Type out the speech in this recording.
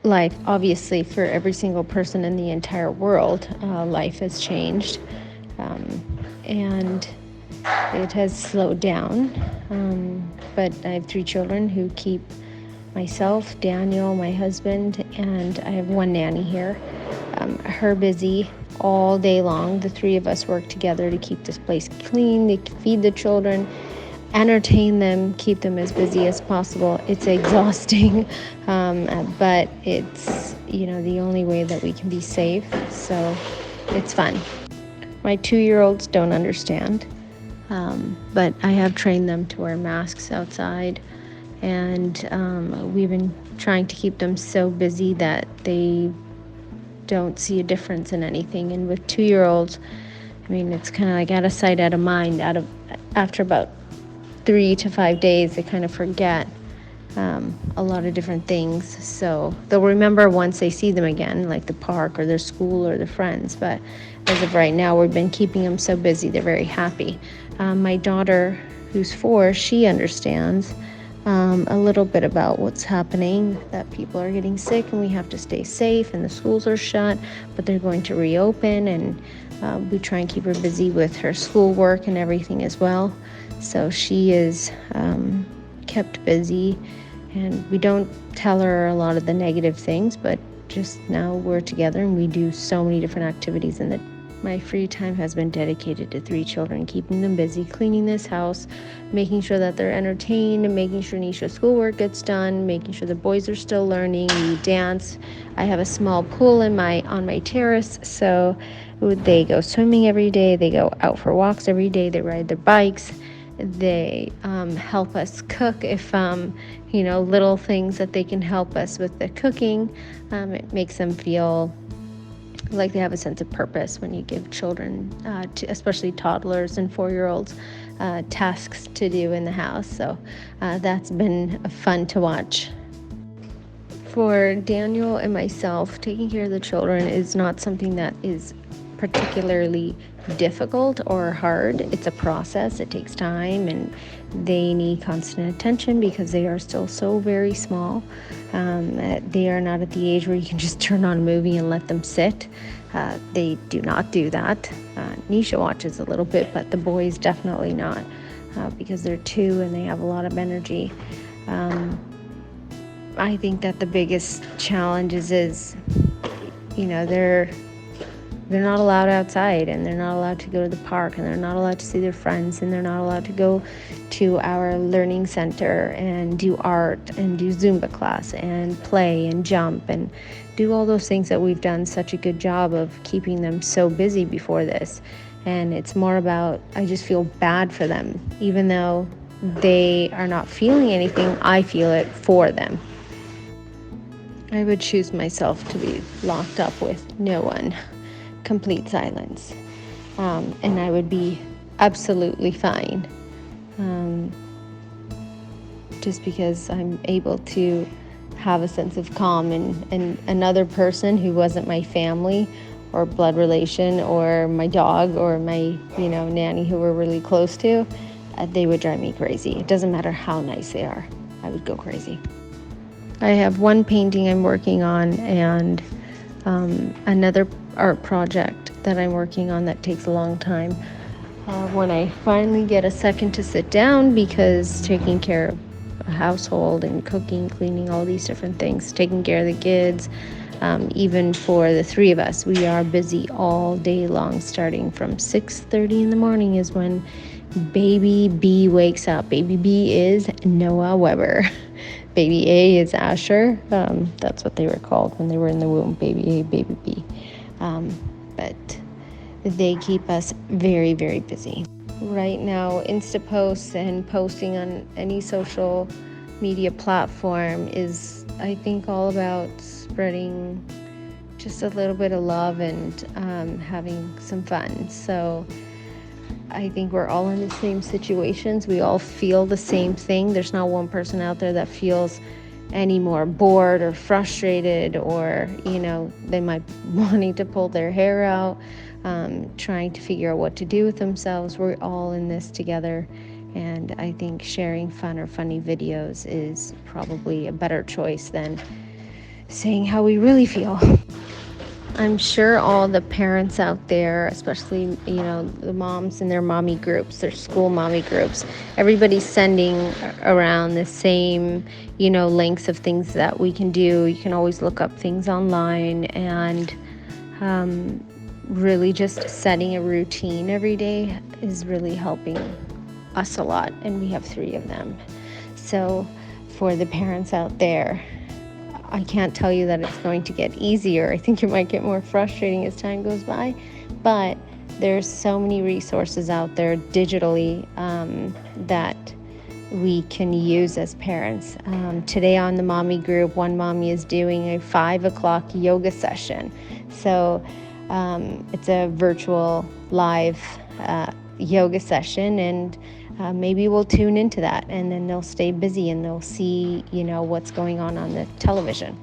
life, obviously, for every single person in the entire world, life has changed. And it has slowed down. But I have 3 children who keep myself, Daniel, my husband, and I have one nanny here, her busy all day long. The 3 of us work together to keep this place clean, to feed the children, entertain them, keep them as busy as possible. It's exhausting, but it's, the only way that we can be safe. So it's fun. My 2-year-olds don't understand, but I have trained them to wear masks outside, and we've been trying to keep them so busy that they don't see a difference in anything. And with 2-year-olds, it's kind of like out of sight, out of mind. After about 3 to 5 days, they kind of forget a lot of different things. So they'll remember once they see them again, like the park or their school or their friends. But as of right now, we've been keeping them so busy, they're very happy. My daughter, who's 4, she understands a little bit about what's happening, that people are getting sick and we have to stay safe, and the schools are shut, but they're going to reopen, and we try and keep her busy with her schoolwork and everything as well. So she is kept busy, and we don't tell her a lot of the negative things, but just now we're together and we do so many different activities in the My free time has been dedicated to 3 children, keeping them busy, cleaning this house, making sure that they're entertained, and making sure Nisha's schoolwork gets done, making sure the boys are still learning. We dance. I have a small pool on my terrace, so they go swimming every day. They go out for walks every day. They ride their bikes. They help us cook if, little things that they can help us with the cooking. It makes them feel like they have a sense of purpose when you give children, especially toddlers and 4-year-olds, tasks to do in the house. So that's been fun to watch. For Daniel and myself, taking care of the children is not something that is particularly difficult or hard. It's a process. It takes time, and they need constant attention because they are still so very small. They are not at the age where you can just turn on a movie and let them sit. They do not do that. Nisha watches a little bit, but the boys definitely not, because they're 2 and they have a lot of energy. I think that the biggest challenge is they're not allowed outside, and they're not allowed to go to the park, and they're not allowed to see their friends, and they're not allowed to go to our learning center and do art and do Zumba class and play and jump and do all those things that we've done such a good job of keeping them so busy before this. And it's more about, I just feel bad for them. Even though they are not feeling anything, I feel it for them. I would choose myself to be locked up with no one. Complete silence, and I would be absolutely fine, just because I'm able to have a sense of calm, and another person who wasn't my family or blood relation or my dog or my nanny who we're really close to, they would drive me crazy. It doesn't matter how nice they are, I would go crazy. I have one painting I'm working on, and another art project that I'm working on that takes a long time. When I finally get a second to sit down, because taking care of a household and cooking, cleaning, all these different things, taking care of the kids, even for the 3 of us, we are busy all day long. Starting from 6:30 in the morning is when baby B wakes up. Baby B is Noah Weber. Baby A is Asher. That's what they were called when they were in the womb, baby A, baby B. But they keep us very, very busy. Right now, Insta posts and posting on any social media platform is, I think, all about spreading just a little bit of love and having some fun. So I think we're all in the same situations. We all feel the same thing. There's not one person out there that feels any more bored or frustrated, or they might be wanting to pull their hair out, trying to figure out what to do with themselves. We're all in this together, and I think sharing fun or funny videos is probably a better choice than saying how we really feel. I'm sure all the parents out there, especially, the moms in their mommy groups, their school mommy groups, everybody's sending around the same, links of things that we can do. You can always look up things online, and really just setting a routine every day is really helping us a lot. And we have 3 of them. So for the parents out there, I can't tell you that it's going to get easier. I think it might get more frustrating as time goes by, but there's so many resources out there digitally that we can use as parents. Today on the mommy group, one mommy is doing a 5 o'clock yoga session. So it's a virtual live yoga session, and maybe we'll tune into that, and then they'll stay busy and they'll see, what's going on the television.